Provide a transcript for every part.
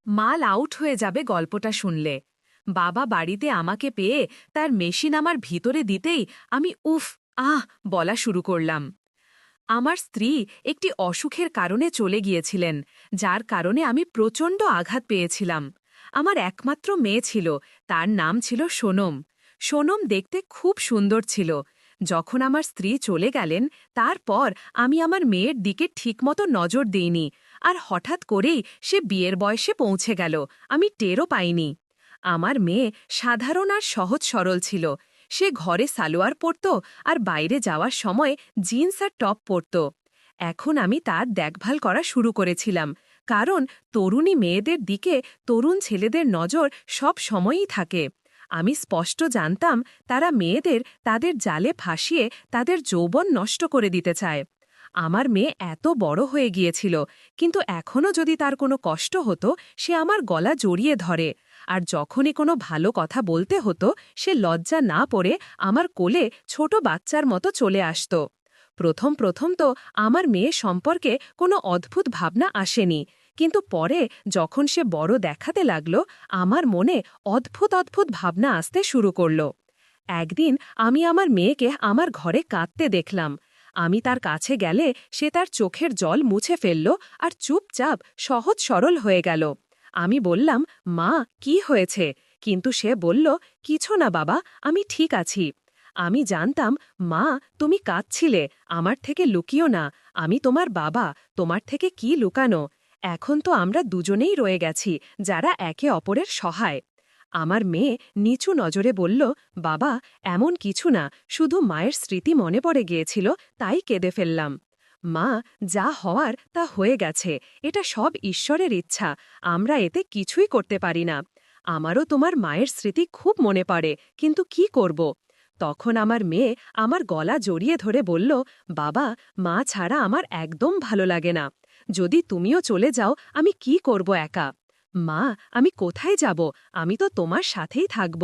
মাল আউট হয়ে যাবে গল্পটা শুনলে। বাবা বাড়িতে আমাকে পেয়ে তার মেশিন আমার ভিতরে দিতেই আমি উফ আহ বলা শুরু করলাম। আমার স্ত্রী একটি অসুখের কারণে চলে গিয়েছিলেন, যার কারণে আমি প্রচণ্ড আঘাত পেয়েছিলাম। আমার একমাত্র মেয়ে ছিল, তার নাম ছিল সোনম। সোনম দেখতে খুব সুন্দর ছিল। যখন আমার স্ত্রী চলে গেলেন, তারপর আমি আমার মেয়ের দিকে ঠিকমতো নজর দিইনি, আর হঠাৎ করেই সে বিয়ের বয়সে পৌঁছে গেল, আমি টেরও পাইনি। আমার মেয়ে সাধারণ আর সহজ সরল ছিল। সে ঘরে সালোয়ার পরত আর বাইরে যাওয়ার সময় জিন্স আর টপ পরত। এখন আমি তার দেখভাল করা শুরু করেছিলাম, কারণ তরুণী মেয়েদের দিকে তরুণ ছেলেদের নজর সব সময়ই থাকে। আমি স্পষ্ট জানতাম তারা মেয়েদের তাদের জালে ফাঁসিয়ে তাদের যৌবন নষ্ট করে দিতে চায়। আমার মেয়ে এত বড় হয়ে গিয়েছিল, কিন্তু এখনও যদি তার কোনো কষ্ট হতো সে আমার গলা জড়িয়ে ধরে, আর যখনই কোনো ভালো কথা বলতে হতো সে লজ্জা না পড়ে আমার কোলে ছোট বাচ্চার মতো চলে আসত। প্রথম প্রথম তো আমার মেয়ে সম্পর্কে কোনো অদ্ভুত ভাবনা আসেনি, কিন্তু পরে যখন সে বড় দেখাতে লাগল, আমার মনে অদ্ভুত অদ্ভুত ভাবনা আসতে শুরু করল। একদিন আমি আমার মেয়েকে আমার ঘরে কাঁদতে দেখলাম। আমি তার কাছে গেলে সে তার চোখের জল মুছে ফেলল আর চুপচাপ সহজ সরল হয়ে গেল। আমি বললাম, মা, কি হয়েছে? কিন্তু সে বলল, কিছু না বাবা, আমি ঠিক আছি। আমি জানতাম, মা, তুমি কাঁদছিলে, আমার থেকে লুকিও না, আমি তোমার বাবা, তোমার থেকে কি লুকানো। এখন তো আমরা দুজনেই রয়ে গেছি, যারা একে অপরের সহায়। আমার মেয়ে নিচু নজরে বলল, বাবা, এমন কিছু না, শুধু মায়ের স্মৃতি মনে পড়ে গিয়েছিল, তাই কেঁদে ফেললাম। মা, যা হওয়ার তা হয়ে গেছে, এটা সব ঈশ্বরের ইচ্ছা, আমরা এতে কিছুই করতে পারি না। আমারও তোমার মায়ের স্মৃতি খুব মনে পড়ে, কিন্তু কি করব? তখন আমার মেয়ে আমার গলা জড়িয়ে ধরে বলল, বাবা, মা ছাড়া আমার একদম ভালো লাগে না। যদি তুমিও চলে যাও আমি কি করব একা? মা, আমি কোথায় যাব? আমি তো তোমার সাথেই থাকব।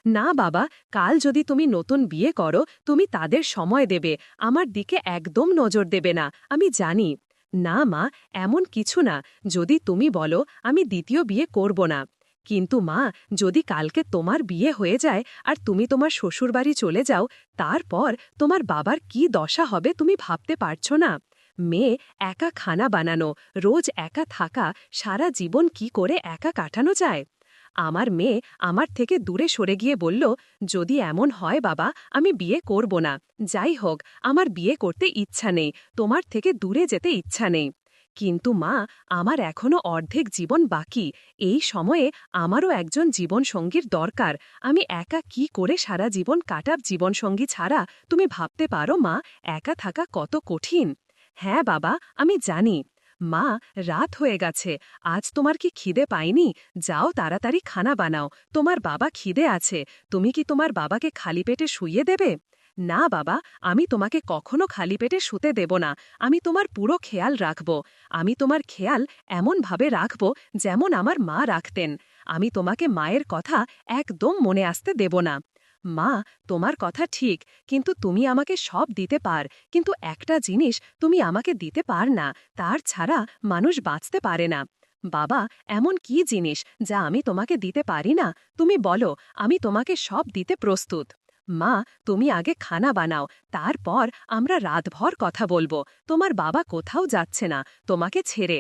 না বাবা, কাল যদি তুমি নতুন বিয়ে করো তুমি তাদের সময় দেবে, আমার দিকে একদম নজর দেবে না, আমি জানি। না মা, এমন কিছু না, যদি তুমি বলো আমি দ্বিতীয় বিয়ে করব না। কিন্তু মা, যদি কালকে তোমার বিয়ে হয়ে যায় আর তুমি তোমার শ্বশুরবাড়ি চলে যাও, তারপর তোমার বাবার কি দশা হবে তুমি ভাবতে পারছো না? মেয়ে, একা খানা বানানো, রোজ একা থাকা, সারা জীবন কি করে একা কাটানো যায়? আমার মেয়ে আমার থেকে দূরে সরে গিয়ে বলল, যদি এমন হয় বাবা, আমি বিয়ে করব না। যাই হোক, আমার বিয়ে করতে ইচ্ছা নেই, তোমার থেকে দূরে যেতে ইচ্ছা নেই। কিন্তু মা, আমার এখনো অর্ধেক জীবন বাকি, এই সময়ে আমারও একজন জীবনসঙ্গীর দরকার। আমি একা কি করে সারা জীবন কাটাব জীবনসঙ্গী ছাড়া? তুমি ভাবতে পারো মা, একা থাকা কত কঠিন। হ্যাঁ বাবা, আমি জানি। মা, রাত হয়ে গেছে, আজ তোমার কি খিদে পায়নি? যাও তাড়াতাড়ি খানা বানাও, তোমার বাবা খিদে আছে, তুমি কি তোমার বাবাকে খালি পেটে শুইয়ে দেবে? না বাবা, আমি তোমাকে কখনো খালি পেটে শুতে দেব না, আমি তোমার পুরো খেয়াল রাখব। আমি তোমার খেয়াল এমনভাবে রাখব যেমন আমার মা রাখতেন। আমি তোমাকে মায়ের কথা একদম মনে আসতে দেব না। মা, তোমার কথা ঠিক, কিন্তু তুমি আমাকে সব দিতে পার, কিন্তু একটা জিনিস তুমি আমাকে দিতে পার না, তার ছাড়া মানুষ বাঁচতে পারে না। বাবা, এমন কি জিনিস যা আমি তোমাকে দিতে পারি না? তুমি বলো, আমি তোমাকে সব দিতে প্রস্তুত। মা, তুমি আগে খানা বানাও, তারপর আমরা রাতভর কথা বলবো। তোমার বাবা কোথাও যাচ্ছে না তোমাকে ছেড়ে।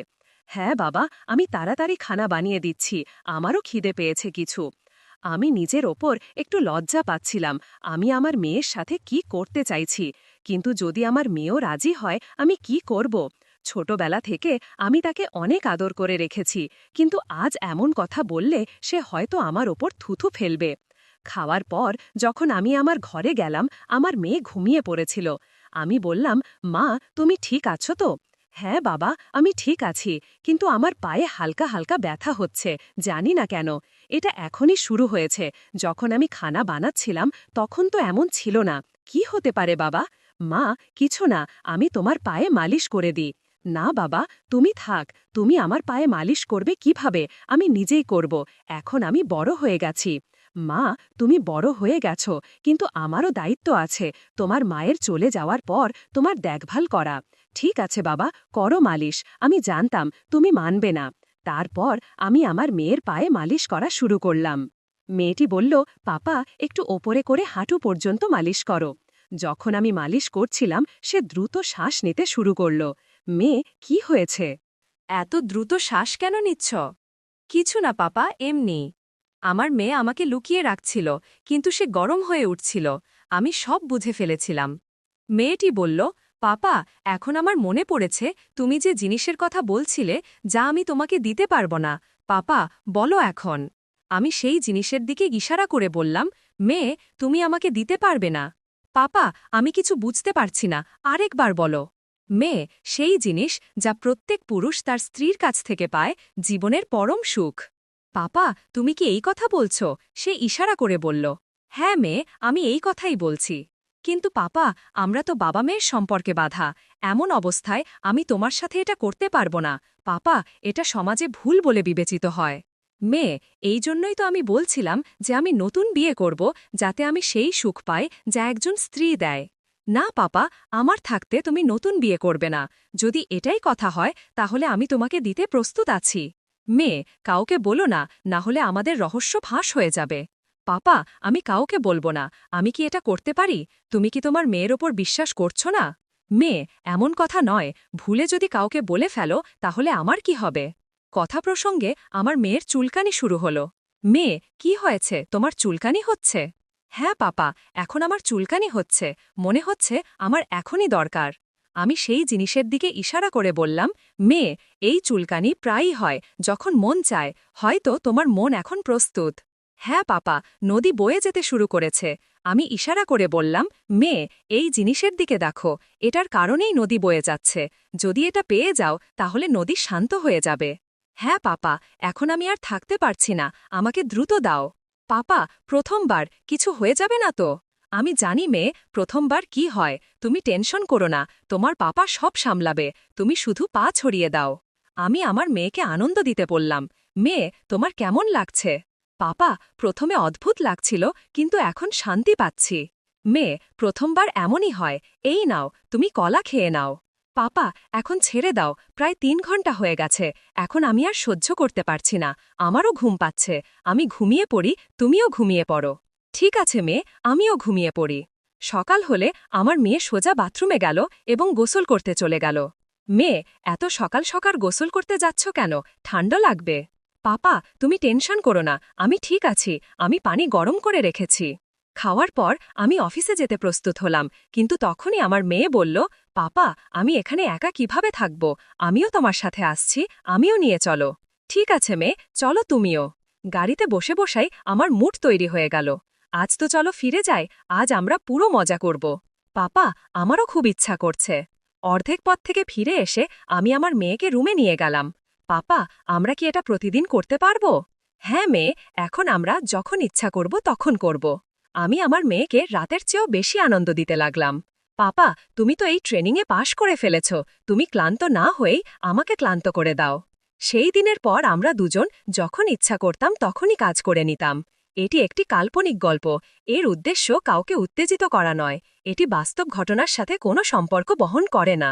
হ্যাঁ বাবা, আমি তাড়াতাড়ি খানা বানিয়ে দিচ্ছি, আমারও খিদে পেয়েছে কিছু। আমি নিজের ওপর একটু লজ্জা পাচ্ছিলাম, আমি আমার মেয়ের সাথে কি করতে চাইছি, কিন্তু যদি আমার মেয়েও রাজি হয় আমি কি করব? ছোটবেলা থেকে আমি তাকে অনেক আদর করে রেখেছি, কিন্তু আজ এমন কথা বললে সে হয়তো আমার ওপর থুথু ফেলবে। খাওয়ার পর যখন আমি আমার ঘরে গেলাম, আমার মেয়ে ঘুমিয়ে পড়েছিল। আমি বললাম, মা, তুমি ঠিক আছো তো? হ্যাঁ বাবা, আমি ঠিক আছি, কিন্তু আমার পায়ে হালকা হালকা ব্যথা হচ্ছে, জানি না কেন। এটা এখনই শুরু হয়েছে, যখন আমি খানা বানাচ্ছিলাম তখন তো এমন ছিল না। কি হতে পারে বাবা? মা, কিছু না, আমি তোমার পায়ে মালিশ করে দিই। না বাবা, তুমি থাক, তুমি আমার পায়ে মালিশ করবে কিভাবে? আমি নিজেই করব, এখন আমি বড় হয়ে গেছি। মা, তুমি বড় হয়ে গেছো, কিন্তু আমারও দায়িত্ব আছে, তোমার মায়ের চলে যাওয়ার পর তোমার দেখভাল করা। ঠিক আছে বাবা, করো মালিশ, আমি জানতাম তুমি মানবে না। তারপর আমি আমার মেয়ের পায়ে মালিশ করা শুরু করলাম। মেয়েটি বলল, পাপা একটু ওপরে করে হাঁটু পর্যন্ত মালিশ করো। যখন আমি মালিশ করছিলাম সে দ্রুত শ্বাস নিতে শুরু করল। মেয়ে, কি হয়েছে? এত দ্রুত শ্বাস কেন নিচ্ছ? কিছু না পাপা, এমনি। আমার মেয়ে আমাকে লুকিয়ে রাখছিল, কিন্তু সে গরম হয়ে উঠছিল। আমি সব বুঝে ফেলেছিলাম। মেয়েটি বলল, পাপা এখন আমার মনে পড়েছে তুমি যে জিনিসের কথা বলছিলে যা আমি তোমাকে দিতে পারব না। পাপা বলো এখন। আমি সেই জিনিসের দিকে ইশারা করে বললাম, মেয়ে তুমি আমাকে দিতে পারবে না। পাপা আমি কিছু বুঝতে পারছি না, আরেকবার বলো। মেয়ে সেই জিনিস যা প্রত্যেক পুরুষ তার স্ত্রীর কাছ থেকে পায়, জীবনের পরম সুখ। পাপা তুমি কি এই কথা বলছ? সে ইশারা করে বলল, হ্যাঁ মেয়ে আমি এই কথাই বলছি। কিন্তু পাপা আমরা তো বাবা মেয়ের সম্পর্কে বাঁধা, এমন অবস্থায় আমি তোমার সাথে এটা করতে পারব না। পাপা এটা সমাজে ভুল বলে বিবেচিত হয়। মেয়ে এই জন্যই তো আমি বলছিলাম যে আমি নতুন বিয়ে করব, যাতে আমি সেই সুখ পাই যা একজন স্ত্রী দেয়। না পাপা, আমার থাকতে তুমি নতুন বিয়ে করবে না। যদি এটাই কথা হয় তাহলে আমি তোমাকে দিতে প্রস্তুত আছি। মেয়ে কাউকে বলো না, না হলে আমাদের রহস্য ফাঁস হয়ে যাবে। পাপা আমি কাউকে বলবো না। আমি কি এটা করতে পারি? তুমি কি তোমার মেয়ের ওপর বিশ্বাস করছো না? মেয়ে এমন কথা নয়, ভুলে যদি কাউকে বলে ফেলো তাহলে আমার কি হবে? কথা প্রসঙ্গে আমার মেয়ের চুলকানি শুরু হলো। মেয়ে কি হয়েছে, তোমার চুলকানি হচ্ছে? হ্যাঁ পাপা এখন আমার চুলকানি হচ্ছে, মনে হচ্ছে আমার এখনই দরকার। আমি সেই জিনিসের দিকে ইশারা করে বললাম, মেয়ে এই চুলকানি প্রায়ই হয় যখন মন চায়, হয়তো তোমার মন এখন প্রস্তুত। হ্যাঁ পাপা নদী বয়ে যেতে শুরু করেছে। আমি ইশারা করে বললাম, মেয়ে এই জিনিসের দিকে দেখো, এটার কারণেই নদী বয়ে যাচ্ছে। যদি এটা পেয়ে যাও তাহলে নদী শান্ত হয়ে যাবে। হ্যাঁ পাপা এখন আমি আর থাকতে পারছি না, আমাকে দ্রুত দাও। পাপা প্রথমবার কিছু হয়ে যাবে না তো? আমি জানি মেয়ে প্রথমবার কি হয়, তুমি টেনশন করো না, তোমার পাপা সব সামলাবে, তুমি শুধু পা ছড়িয়ে দাও। আমি আমার মেয়েকে আনন্দ দিতে বললাম, মেয়ে তোমার কেমন লাগছে? পাপা প্রথমে অদ্ভুত লাগছিল, কিন্তু এখন শান্তি পাচ্ছি। মেয়ে প্রথমবার এমনই হয়, এই নাও তুমি কলা খেয়ে নাও। পাপা এখন ছেড়ে দাও, প্রায় ৩ ঘন্টা হয়ে গেছে, এখন আমি আর সহ্য করতে পারছি না, আমারও ঘুম পাচ্ছে, আমি ঘুমিয়ে পড়ি, তুমিও ঘুমিয়ে পড়ো। ঠিক আছে মেয়ে, আমিও ঘুমিয়ে পড়ি। সকাল হলে আমার মেয়ে সোজা বাথরুমে গেল এবং গোসল করতে চলে গেল। মেয়ে এত সকাল সকাল গোসল করতে যাচ্ছ কেন? ঠান্ডা লাগবে। পাপা তুমি টেনশন করো না, আমি ঠিক আছি, আমি পানি গরম করে রেখেছি। খাওয়ার পর আমি অফিসে যেতে প্রস্তুত হলাম, কিন্তু তখনই আমার মেয়ে বলল, পাপা আমি এখানে একা কিভাবে থাকব? আমিও তোমার সাথে আসছি, আমিও নিয়ে চলো। ঠিক আছে মেয়ে, চলো তুমিও। গাড়িতে বসে বসাই আমার মুড তৈরি হয়ে গেল। আজ তো চলো ফিরে যাই, আজ আমরা পুরো মজা করব। পাপা আমারও খুব ইচ্ছা করছে। অর্ধেক পথ থেকে ফিরে এসে আমি আমার মেয়েকে রুমে নিয়ে গেলাম। পাপা আমরা কি এটা প্রতিদিন করতে পারব? হ্যাঁ মেয়ে, এখন আমরা যখন ইচ্ছা করব তখন করব। আমি আমার মেয়েকে রাতের চেয়েও বেশি আনন্দ দিতে লাগলাম। পাপা তুমি তো এই ট্রেনিংয়ে পাশ করে ফেলেছ, তুমি ক্লান্ত না হয়েই আমাকে ক্লান্ত করে দাও। সেই দিনের পর আমরা দুজন যখন ইচ্ছা করতাম তখনই কাজ করে নিতাম। এটি একটি কাল্পনিক গল্প, এর উদ্দেশ্য কাউকে উত্তেজিত করা নয়, এটি বাস্তব ঘটনার সাথে কোনো সম্পর্ক বহন করে না।